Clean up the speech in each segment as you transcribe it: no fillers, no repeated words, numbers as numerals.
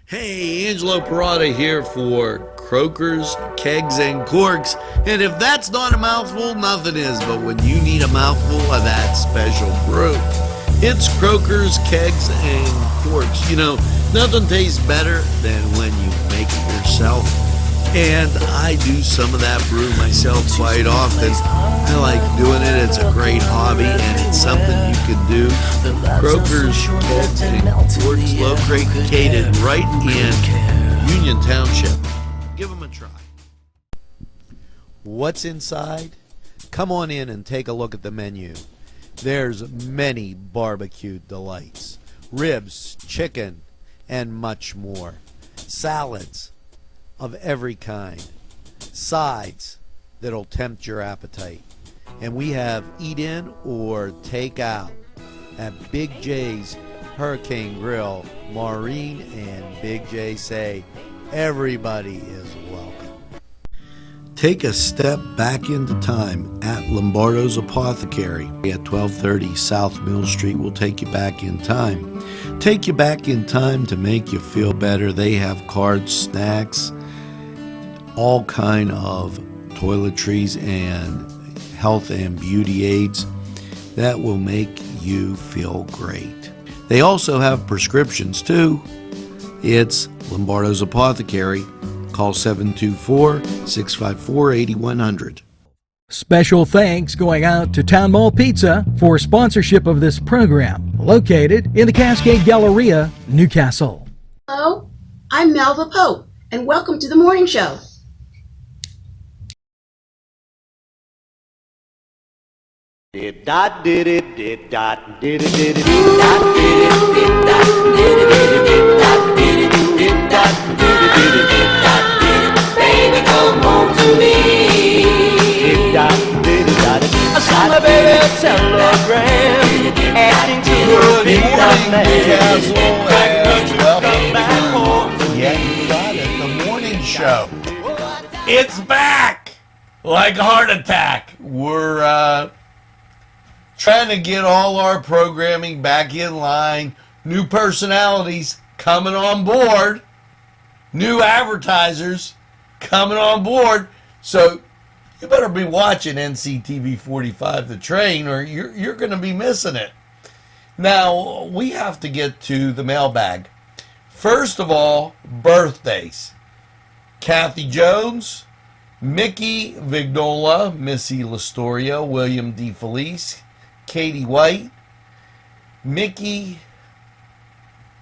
Hey, Angelo Parada here for Croakers, Kegs, and Corks. And if that's not a mouthful, nothing is. But when you need a mouthful of that special brew, it's Croakers, Kegs, and Corks. You know, nothing tastes better than when you make it yourself. And I do some of that brew myself quite often. I like doing it. It's a great hobby, and it's something you can do. Croakers, Kegs, and Corks, located right in Union Township. Give them a try. What's inside? Come on in and take a look at the menu. There's many barbecue delights. Ribs, chicken, and much more. Salads of every kind. Sides that'll tempt your appetite. And we have eat in or take out at Big J's Hurricane Grill. Maureen and Big J say everybody is welcome. Take a step back into time at Lombardo's Apothecary at 1230 South Mill Street. Will take you back in time. Take you back in time to make you feel better. They have cards, snacks, all kind of toiletries and health and beauty aids that will make you feel great. They also have prescriptions too. It's Lombardo's Apothecary. Call 724-654-8100. Special thanks going out to Town Mall Pizza for sponsorship of this program, located in the Cascade Galleria, Newcastle. Hello, I'm Melva Pope, and welcome to the morning show. Did dot did it did dot did it did it did dot did it did dot did it did it did dot did it did dot did it did it did dot did it. Baby, come home to me. Did dot did it dot it. I saw my baby a telegram asking to her big dot man. Yeah, you got it. The morning show. It's back like a heart attack. We're trying to get all our programming back in line. New personalities coming on board. New advertisers coming on board. So you better be watching NCTV45 The Train, or you're going to be missing it. Now, we have to get to the mailbag. First of all, birthdays. Kathy Jones, Mickey Vignola, Missy Lastoria, William D. Felice, Katie White, Mickey,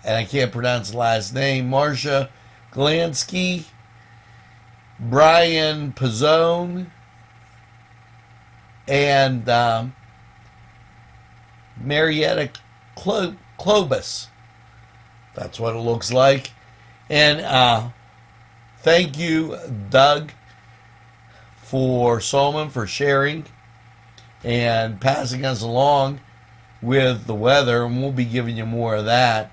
and I can't pronounce the last name, Marcia Glansky, Brian Pizzone, and Marietta Clobus. That's what it looks like. And thank you, Doug, for Solomon, for sharing and passing us along with the weather, and we'll be giving you more of that.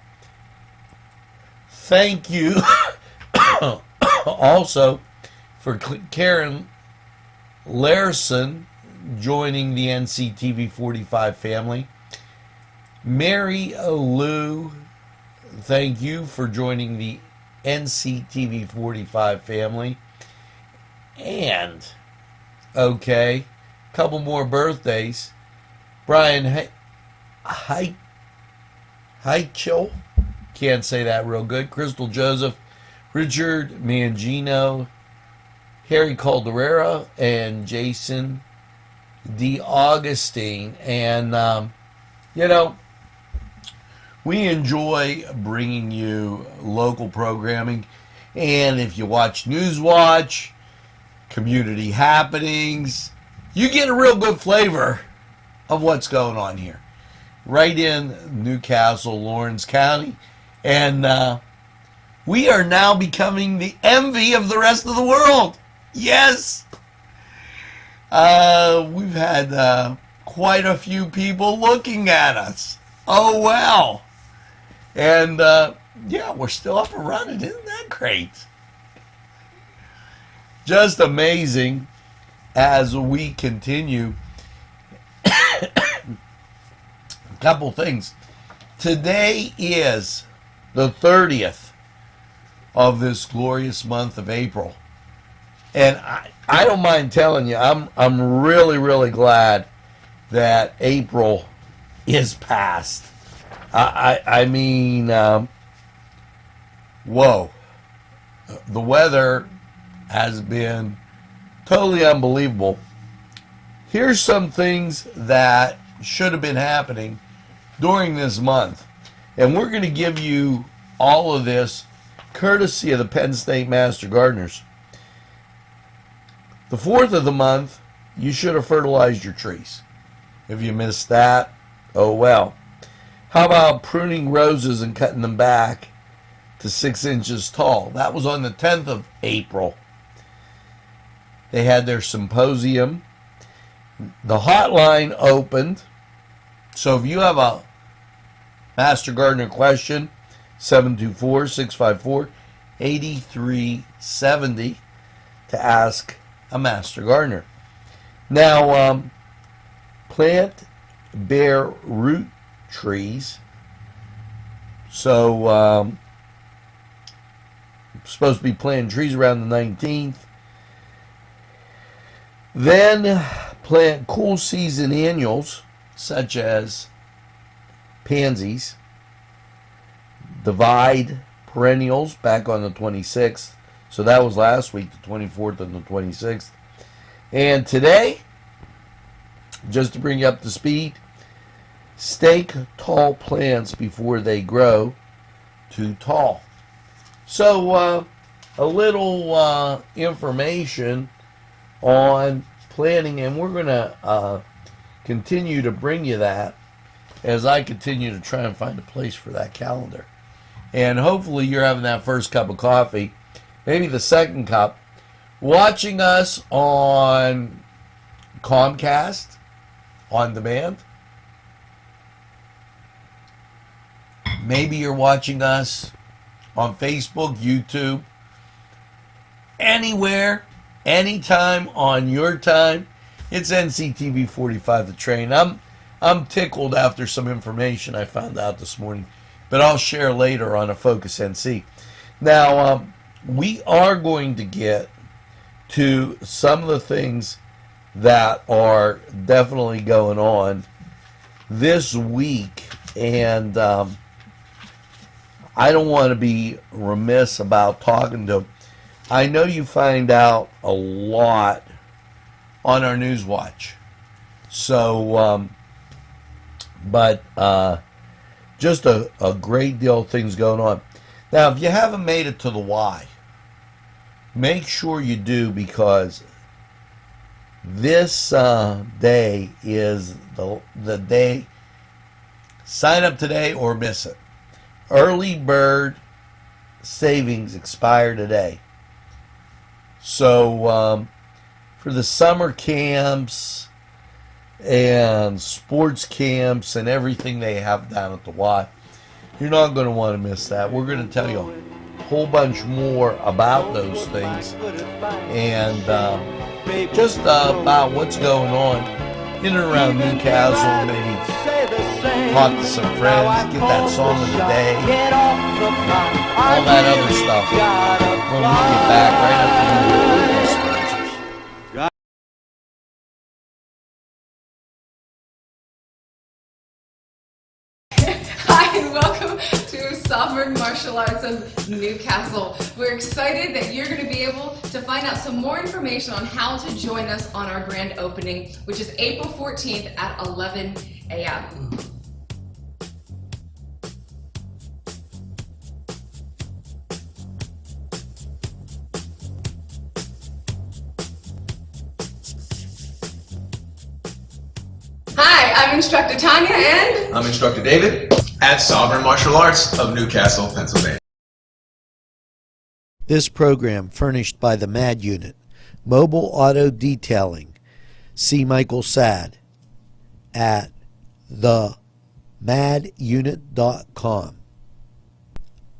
Thank you also for Karen Larson joining the NCTV45 family. Mary Lou, thank you for joining the NCTV45 family. And, okay, couple more birthdays. Brian Heichel, can't say that real good. Crystal Joseph, Richard Mangino, Harry Calderera, and Jason DeAugustine. And, you know, we enjoy bringing you local programming. And if you watch Newswatch, community happenings, you get a real good flavor of what's going on here. Right in Newcastle, Lawrence County. And we are now becoming the envy of the rest of the world. Yes! We've had quite a few people looking at us. Oh, well. And, yeah, we're still up and running. Isn't that great? Just amazing as we continue. A couple things. Today is the 30th of this glorious month of April. And I don't mind telling you, I'm really, really glad that April is past. I mean, whoa. The weather has been totally unbelievable. Here's some things that should have been happening during this month. And we're going to give you all of this courtesy of the Penn State Master Gardeners. The 4th of the month, you should have fertilized your trees. If you missed that, oh well. How about pruning roses and cutting them back to 6 inches tall? That was on the 10th of April. They had their symposium. The hotline opened. So if you have a Master Gardener question, 724-654-8370 to ask a Master Gardener. Now, plant bare root trees. So, supposed to be planting trees around the 19th. Then plant cool season annuals such as pansies. Divide perennials back on the 26th. So that was last week, the 24th and the 26th. And today, just to bring you up to speed, stake tall plants before they grow too tall. So a little information on planting, and we're going to continue to bring you that as I continue to try and find a place for that calendar. And hopefully you're having that first cup of coffee, maybe the second cup, watching us on Comcast on demand. Maybe you're watching us on Facebook, YouTube, anywhere, anytime, on your time. It's NCTV45 The Train. I'm tickled after some information I found out this morning, but I'll share later on a Focus NC. Now, we are going to get to some of the things that are definitely going on this week, and I don't want to be remiss about talking to. I know you find out a lot on our News Watch, so but just a great deal of things going on. Now, if you haven't made it to the Y, make sure you do, because this day is the day. Sign up today or miss it. Early bird savings expire today. So for the summer camps and sports camps and everything they have down at the Y, you're not going to want to miss that. We're going to tell you a whole bunch more about those things, and just about what's going on in and around Newcastle. Maybe talk to some friends, get that song of the day, all that other stuff when we get back right after the sponsors. Hi, and welcome to Sovereign Martial Arts of Newcastle. We're excited that you're going to be able to find out some more information on how to join us on our grand opening, which is April 14th at 11 a.m. Hi, I'm Instructor Tanya, and I'm Instructor David at Sovereign Martial Arts of Newcastle, Pennsylvania. This program furnished by the MAD Unit, Mobile Auto Detailing. See Michael Sad at themadunit.com.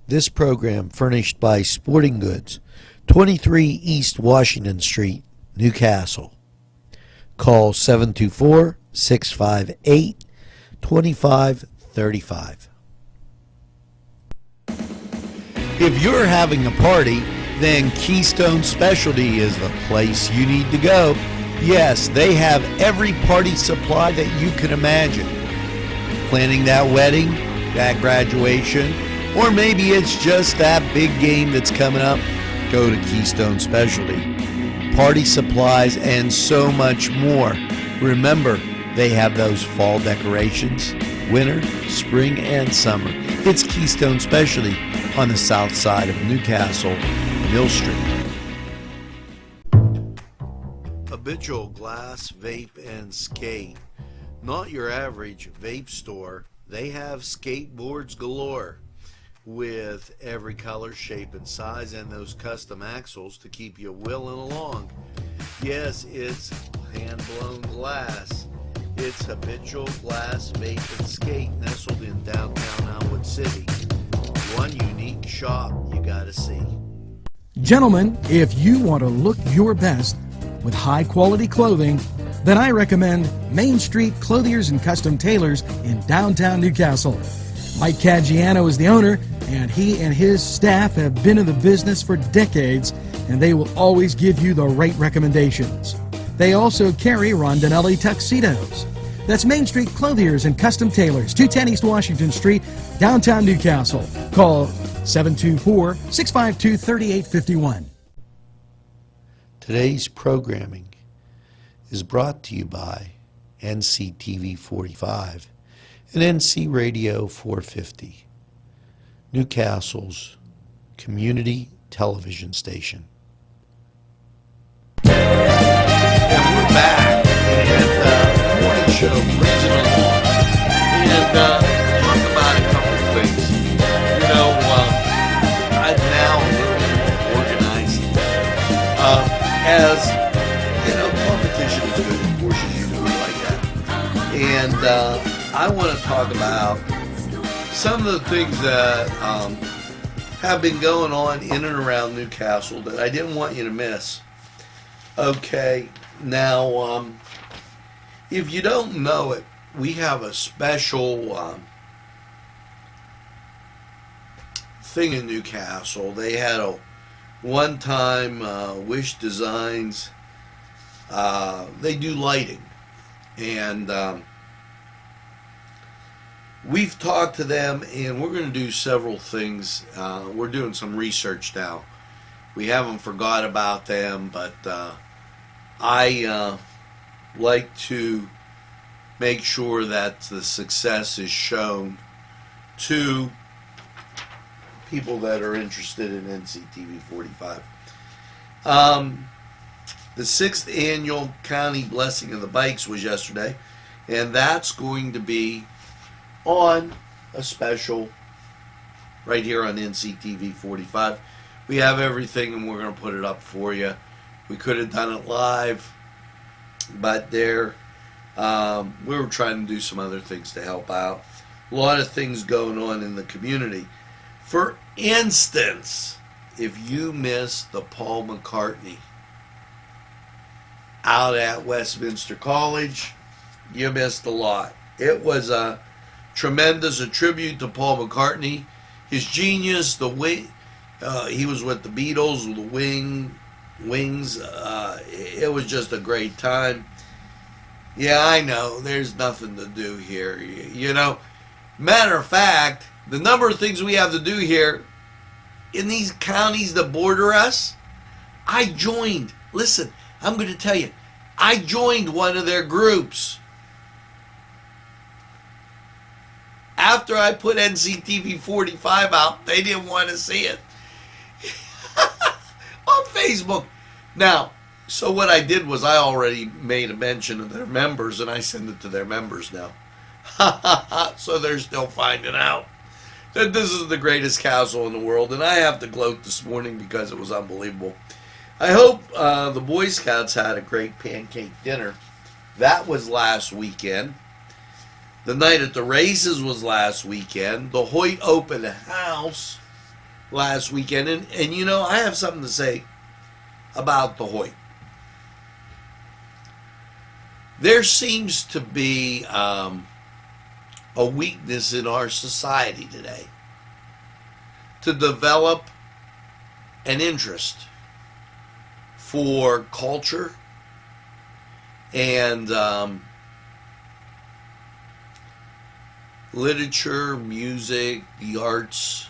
This program furnished by Sporting Goods, 23 East Washington Street, Newcastle. Call 724-658-2535. If you're having a party, then Keystone Specialty is the place you need to go. Yes, they have every party supply that you can imagine. Planning that wedding, that graduation, or maybe it's just that big game that's coming up, go to Keystone Specialty. Party supplies and so much more. Remember, they have those fall decorations, winter, spring, and summer. It's Keystone Specialty on the south side of Newcastle, Mill Street. Habitual Glass, Vape, and Skate. Not your average vape store. They have skateboards galore with every color, shape, and size, and those custom axles to keep you wheeling along. Yes, it's hand-blown glass. It's Habitual Glass, Vape, and Skate, nestled in downtown Elwood City. One unique shop you gotta see. Gentlemen, if you want to look your best with high-quality clothing, then I recommend Main Street Clothiers and Custom Tailors in downtown Newcastle. Mike Caggiano is the owner, and he and his staff have been in the business for decades, and they will always give you the right recommendations. They also carry Rondinelli tuxedos. That's Main Street Clothiers and Custom Tailors, 210 East Washington Street, downtown Newcastle. Call 724-652-3851. Today's programming is brought to you by NCTV45 and NC Radio 450, Newcastle's community television station. And we're back, and the morning show brings it along, and talk about a couple of things. You know, I'm now a little more organized. As you know, competition is good. Of course, you do it like that. And I want to talk about some of the things that have been going on in and around Newcastle that I didn't want you to miss. Okay, now, if you don't know it, we have a special thing in Newcastle. They had a one-time Wish Designs. They do lighting, and we've talked to them, and we're going to do several things. We're doing some research now. We haven't forgot about them, but I like to make sure that the success is shown to people that are interested in NCTV 45. The 6th annual County Blessing of the Bikes was yesterday, and that's going to be on a special right here on NCTV 45. We have everything, and we're going to put it up for you. We could have done it live, but we were trying to do some other things to help out. A lot of things going on in the community. For instance, if you missed the Paul McCartney out at Westminster College, you missed a lot. It was a tremendous tribute to Paul McCartney, his genius, he was with the Beatles, the Wings. It was just a great time. Yeah, I know, there's nothing to do here. You know, matter of fact, the number of things we have to do here in these counties that border us, I joined. Listen, I'm going to tell you, I joined one of their groups. After I put NCTV 45 out, they didn't want to see it. On Facebook. Now, so what I did was I already made a mention of their members, and I send it to their members now. So they're still finding out that this is the greatest castle in the world, and I have to gloat this morning because it was unbelievable. I hope the Boy Scouts had a great pancake dinner. That was last weekend. The night at the races was last weekend. The Hoyt open house last weekend. And you know, I have something to say about the Hoyt. There seems to be a weakness in our society today. to develop an interest for culture and literature, music, the arts.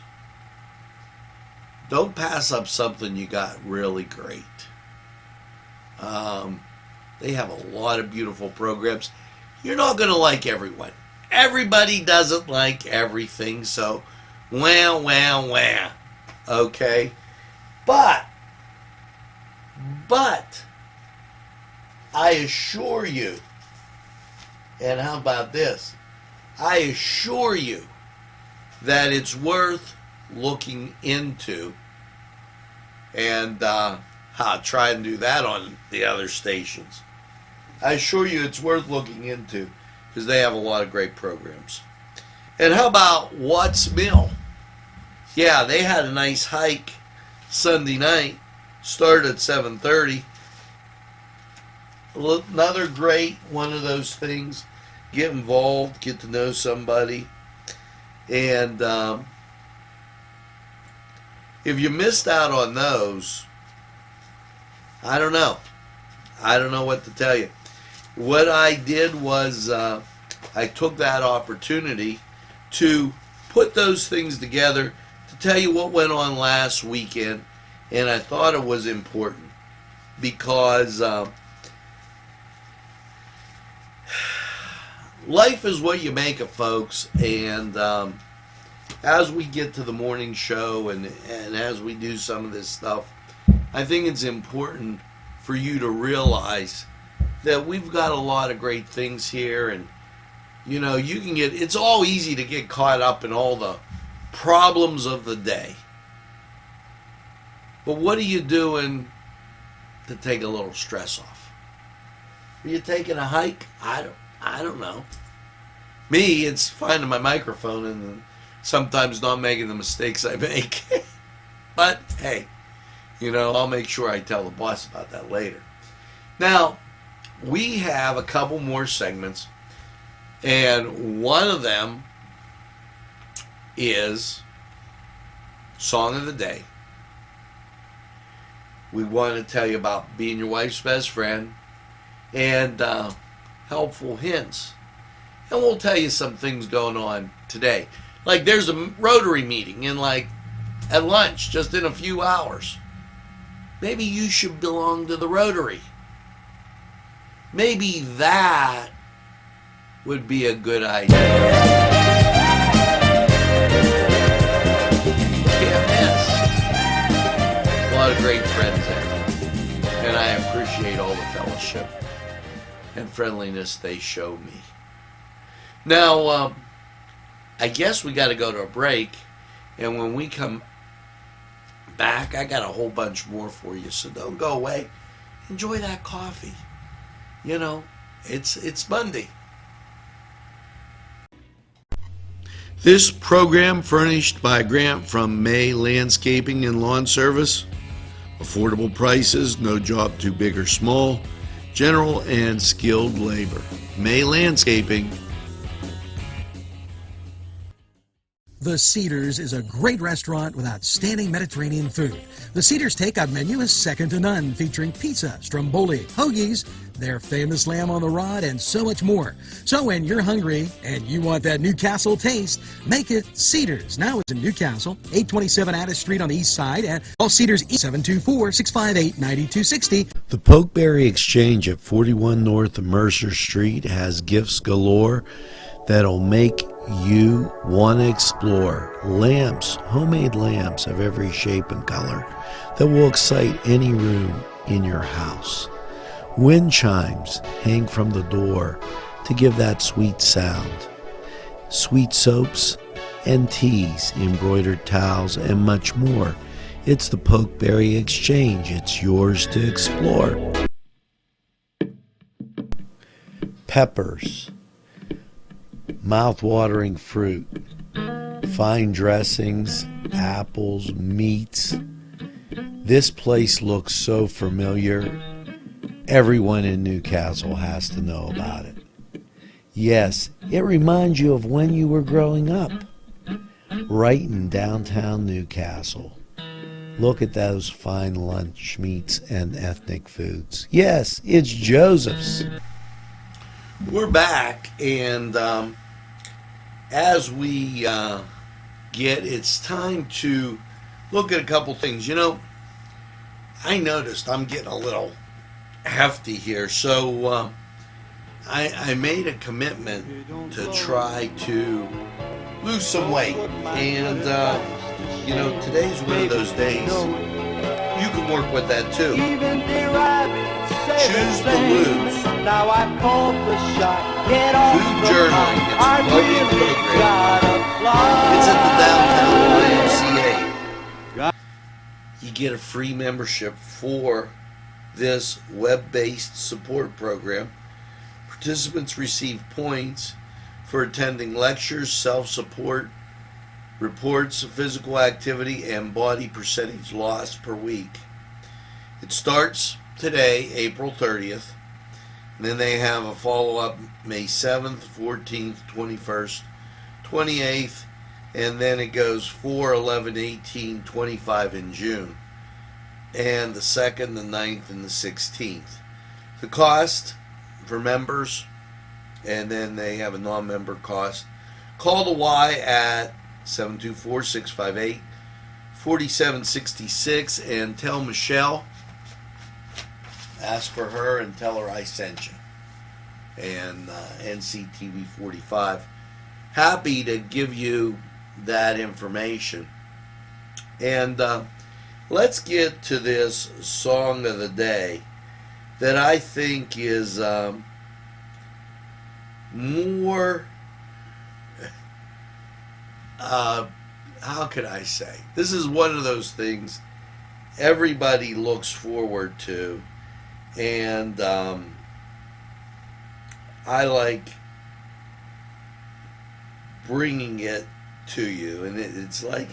Don't pass up something you got really great. They have a lot of beautiful programs. You're not going to like everyone. Everybody doesn't like everything, so wah. Okay? But I assure you, and how about this? I assure you that it's worth looking into, and I'll try and do that on the other stations. I assure you it's worth looking into because they have a lot of great programs. And how about Watts Mill? Yeah, they had a nice hike Sunday night, started at 7:30. Another great one of those things. Get involved, get to know somebody. And if you missed out on those, I don't know. I don't know what to tell you. What I did was I took that opportunity to put those things together to tell you what went on last weekend, and I thought it was important because life is what you make it, folks, and as we get to the morning show and as we do some of this stuff, I think it's important for you to realize that we've got a lot of great things here, and you know, it's all easy to get caught up in all the problems of the day. But what are you doing to take a little stress off? Are you taking a hike? I don't know. Me, it's finding my microphone and sometimes not making the mistakes I make. But hey, you know, I'll make sure I tell the boss about that later. Now, we have a couple more segments, and one of them is Song of the Day. We want to tell you about being your wife's best friend and helpful hints. And we'll tell you some things going on today. Like there's a Rotary meeting at lunch, just in a few hours. Maybe you should belong to the Rotary. Maybe that would be a good idea. Can't miss. A lot of great friends there. And I appreciate all the fellowship and friendliness they show me. Now, I guess we got to go to a break. And when we come back, I got a whole bunch more for you. So don't go away. Enjoy that coffee. You know, it's Monday. This program furnished by a grant from May Landscaping and Lawn Service. Affordable prices, no job too big or small. General and skilled labor. May Landscaping. The Cedars is a great restaurant with outstanding Mediterranean food. The Cedars takeout menu is second to none, featuring pizza, stromboli, hoagies, their famous lamb on the rod, and so much more. So when you're hungry and you want that Newcastle taste, make it Cedars. Now it's in Newcastle, 827 Addis Street on the east side, and call Cedars 724-658-9260. The Pokeberry Exchange at 41 North Mercer Street has gifts galore that'll make you want to explore. Lamps, homemade lamps of every shape and color that will excite any room in your house. Wind chimes hang from the door to give that sweet sound. Sweet soaps and teas, embroidered towels, and much more. It's the Pokeberry Exchange. It's yours to explore. Peppers, mouth-watering fruit, fine dressings, apples, meats. This place looks so familiar. Everyone in Newcastle has to know about it. Yes, it reminds you of when you were growing up. right in downtown Newcastle. Look at those fine lunch meats and ethnic foods. Yes, it's Joseph's. We're back, and as we it's time to look at a couple things. You know, I noticed I'm getting a little hefty here, so I made a commitment to try to lose some weight, and you know, today's one of those days. You can work with that too. Choose to lose. Now I've called the shot. Get off Food the journaling. line. It's a well-being program. It's at the downtown YMCA. You get a free membership for this web-based support program. Participants receive points for attending lectures, self-support, reports of physical activity, and body percentage loss per week. It starts today, April 30th, and then they have a follow-up May 7th, 14th, 21st, 28th, and then it goes 4, 11, 18, 25 in June, and the 2nd, the 9th, and the 16th. The cost for members, and then they have a non-member cost. Call the Y at 724-658-4766 and tell Michelle, ask for her and tell her I sent you. And NCTV45, happy to give you that information. And let's get to this song of the day that I think is more, how could I say? This is one of those things everybody looks forward to, and I like bringing it to you, and it's like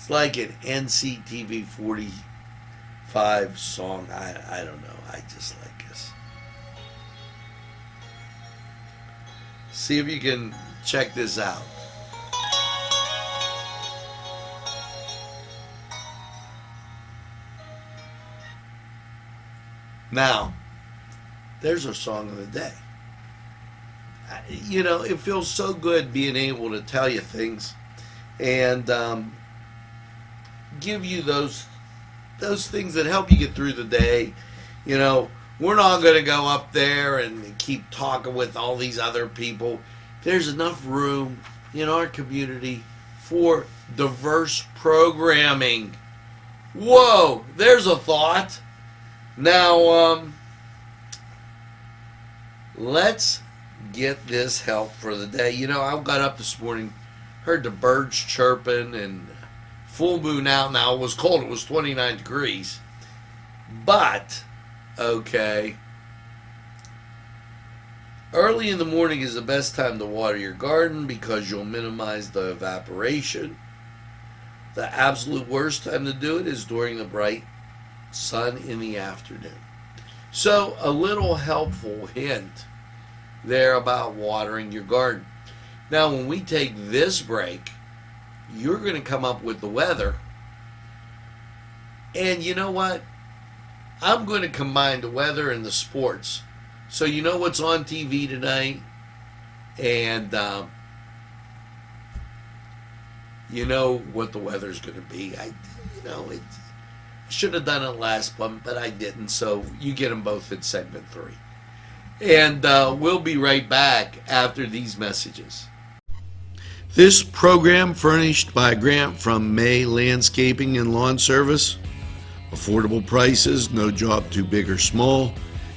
an NCTV45 song. I don't know. I just like this. See if you can check this out. Now, there's our song of the day. You know, it feels so good being able to tell you things and give you those things that help you get through the day. You know, we're not going to go up there and keep talking with all these other people. There's enough room in our community for diverse programming. Whoa, there's a thought. Now, let's get this help for the day. You know, I got up this morning, heard the birds chirping, and full moon out. Now, it was cold. It was 29 degrees. But, okay, early in the morning is the best time to water your garden because you'll minimize the evaporation. The absolute worst time to do it is during the bright sun in the afternoon. So, a little helpful hint there about watering your garden. Now, when we take this break, you're going to come up with the weather. And you know what? I'm going to combine the weather and the sports. So you know what's on TV tonight? And you know what the weather's going to be. I should have done it last month, but I didn't. So you get them both in segment 3. And we'll be right back after these messages. This program furnished by a grant from May Landscaping and Lawn Service. Affordable prices, no job too big or small.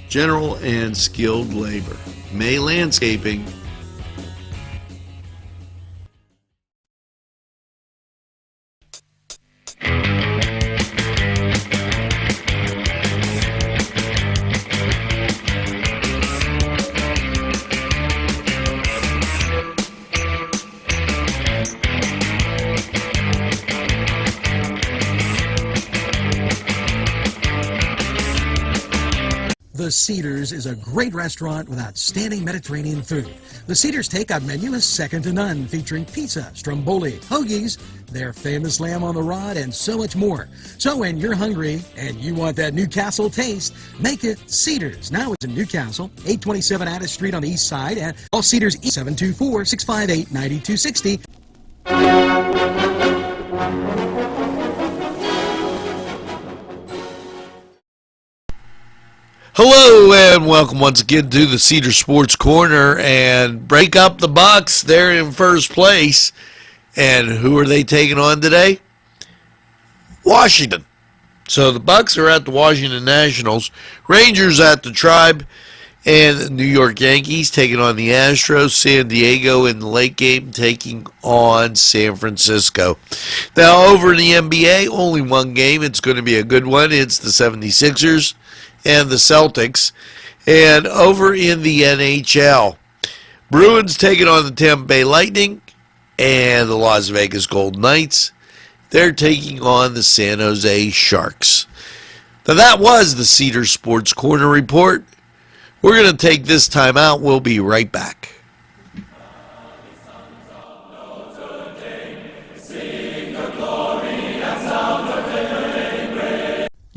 General and skilled labor. May Landscaping. The Cedars is a great restaurant with outstanding Mediterranean food. The Cedars takeout menu is second to none, featuring pizza, stromboli, hoagies, their famous lamb on the rod, and so much more. So when you're hungry and you want that Newcastle taste, make it Cedars. Now it's in Newcastle, 827 Addis Street on the east side, and call Cedars 724-658-9260. Hello and welcome once again to the Cedar Sports Corner. And break up the Bucks. They're in first place. And who are they taking on today? Washington. So the Bucks are at the Washington Nationals. Rangers at the Tribe. And the New York Yankees taking on the Astros. San Diego in the late game taking on San Francisco. Now over in the NBA, only one game. It's going to be a good one. It's the 76ers and the Celtics. And over in the NHL, Bruins taking on the Tampa Bay Lightning and the Las Vegas Golden Knights. They're taking on the San Jose Sharks. Now that was the Cedar Sports Corner report. We're going to take this time out. We'll be right back.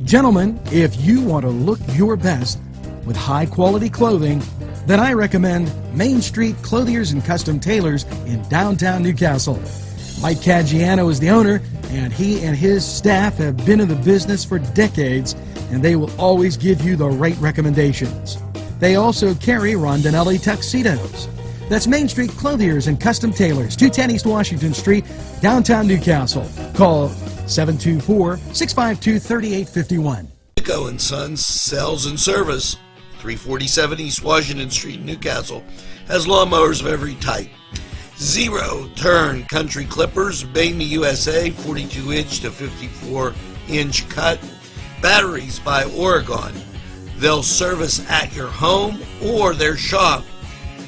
Gentlemen, if you want to look your best with high-quality clothing, then I recommend Main Street Clothiers and Custom Tailors in downtown Newcastle. Mike Caggiano is the owner, and he and his staff have been in the business for decades, and they will always give you the right recommendations. They also carry Rondinelli tuxedos. That's Main Street Clothiers and Custom Tailors, 210 East Washington Street, downtown Newcastle. Call 724-652-3851. Nico & Sons Sales and Service, 347 East Washington Street, Newcastle, has lawnmowers of every type. Zero-turn country clippers, made in the USA, 42-inch to 54-inch cut. Batteries by Oregon. They'll service at your home or their shop.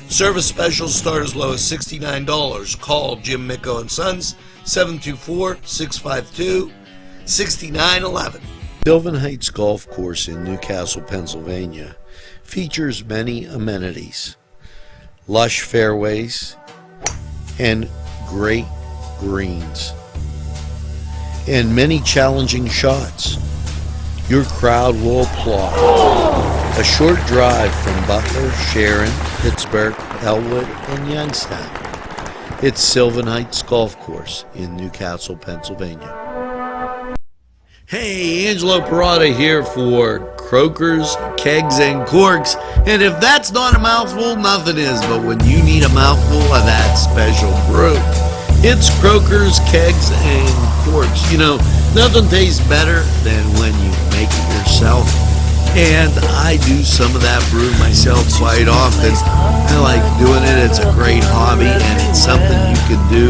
Service specials start as low as $69. Call Jim Micco & Sons, 724-652-6911. Sylvan Heights Golf Course in Newcastle, Pennsylvania features many amenities, lush fairways, and great greens, and many challenging shots. Your crowd will applaud. A short drive from Butler, Sharon, Pittsburgh, Elwood, and Youngstown. It's Sylvan Heights Golf Course in Newcastle, Pennsylvania. Hey, Angelo Parada here for Croakers, Kegs, and Corks. And if that's not a mouthful, nothing is. But when you need a mouthful of that special brew, it's Croakers, Kegs, and Corks. You know, nothing tastes better than when you make it yourself. And I do some of that brew myself quite often. I like doing it. It's a great hobby, and it's something you can do.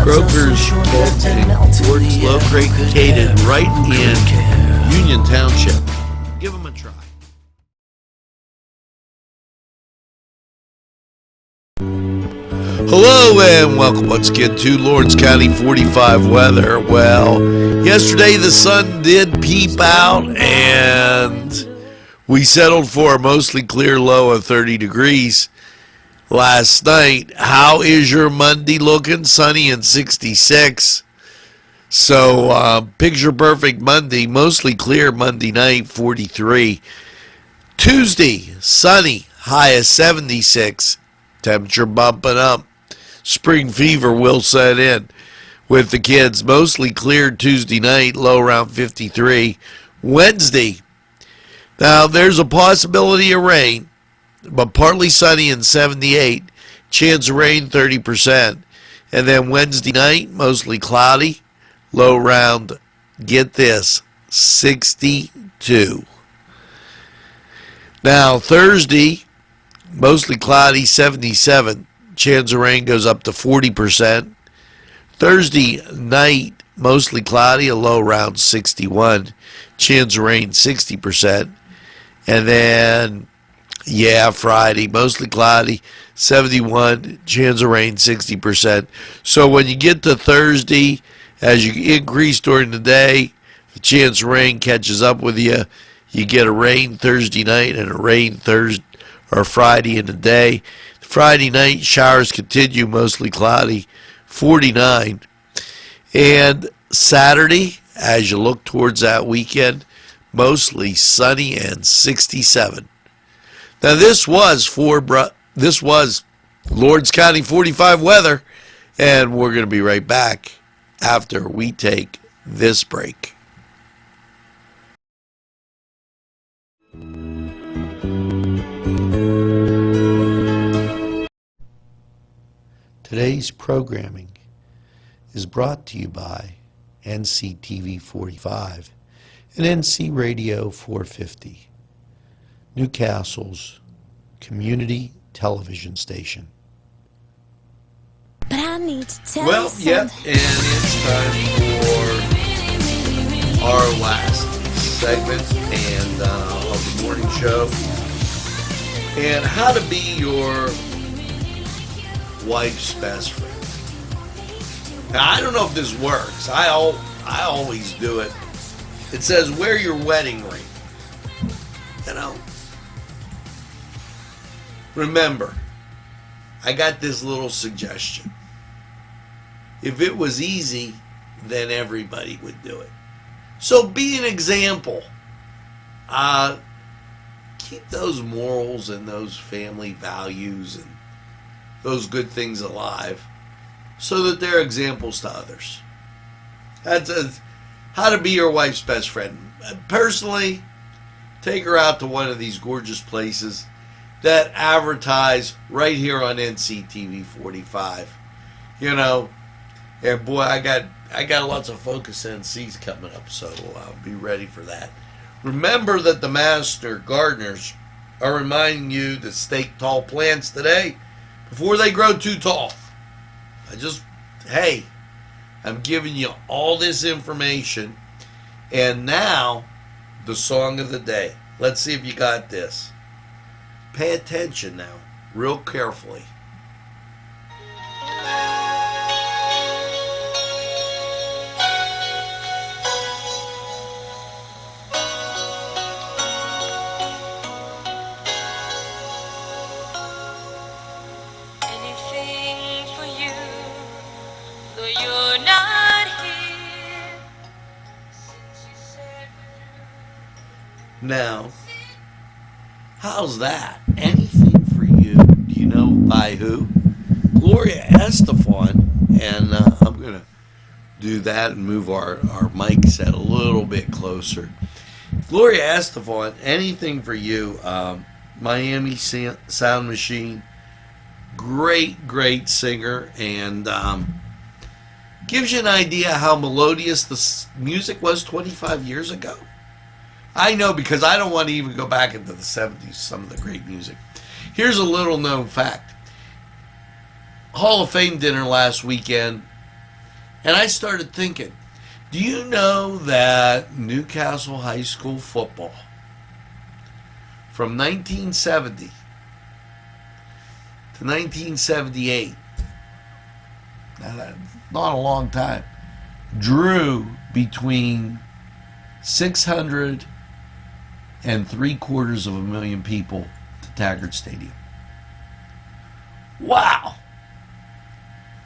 Croakers, Kegs, and Corks, located right in Union Township. Give them a try. Hello and welcome once again to Lawrence County 45 weather. Well, yesterday the sun did peep out and we settled for a mostly clear low of 30 degrees last night. How is your Monday looking? Sunny and 66. So picture perfect Monday, mostly clear Monday night, 43. Tuesday, sunny, high of 76. Temperature bumping up. Spring fever will set in with the kids. Mostly clear Tuesday night, low around 53. Wednesday, now there's a possibility of rain, but partly sunny and 78. Chance of rain 30%. And then Wednesday night, mostly cloudy, low around, get this, 62. Now Thursday, mostly cloudy, 77. Chance of rain goes up to 40%. Thursday night, mostly cloudy, a low around 61. Chance of rain, 60%. And then, Friday, mostly cloudy, 71. Chance of rain, 60%. So when you get to Thursday, as you increase during the day, the chance of rain catches up with you. You get a rain Thursday night and a rain Thursday or Friday in the day. Friday night, showers continue, mostly cloudy, 49. And Saturday, as you look towards that weekend, mostly sunny and 67. Now this was Lawrence County 45 weather, and we're going to be right back after we take this break. Today's programming is brought to you by NCTV45 and NC Radio 450, Newcastle's community television station. But I need to tell Well, you something. yep, and it's time for our last segment of the morning show, and how to be your wife's best friend. Now, I don't know if this works. I always do it. It says, wear your wedding ring. You know, remember, I got this little suggestion. If it was easy, then everybody would do it. So be an example. Keep those morals and those family values and those good things alive so that they're examples to others. That's how to be your wife's best friend. Personally, take her out to one of these gorgeous places that advertise right here on NCTV45. You know, and boy, I got lots of Focus NCs coming up, so I'll be ready for that. Remember that the master gardeners are reminding you to stake tall plants today before they grow too tall. I'm giving you all this information. And now, the song of the day. Let's see if you got this. Pay attention now, real carefully. Anything for you, though you're not here. Since you said Now, how's that? Anything for you? Do you know by who? Gloria Estefan. And I'm going to do that and move our mic set a little bit closer. Gloria Estefan, Anything for You. Miami Sound Machine. Great singer. And gives you an idea how melodious the music was 25 years ago. I know, because I don't want to even go back into the 70s, some of the great music. Here's a little known fact. Hall of Fame dinner last weekend, and I started thinking, do you know that Newcastle High School football from 1970 to 1978, now that's not a long time, drew between 600 and 750,000 people to Taggart Stadium. Wow.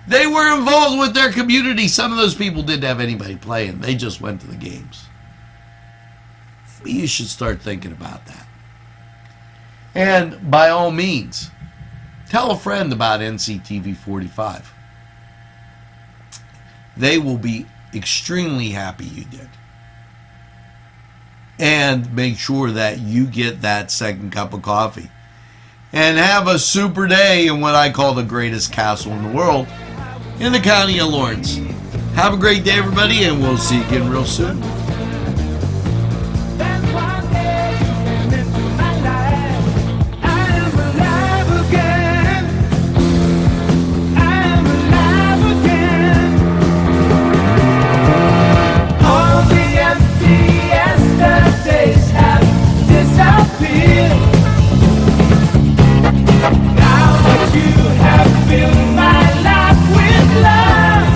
They were involved with their community. Some of those people didn't have anybody playing. They just went to the games. Maybe you should start thinking about that. And by all means, tell a friend about NCTV45. They will be extremely happy you did. And make sure that you get that second cup of coffee. And have a super day in what I call the greatest castle in the world, in the county of Lawrence. Have a great day, everybody, and we'll see you again real soon.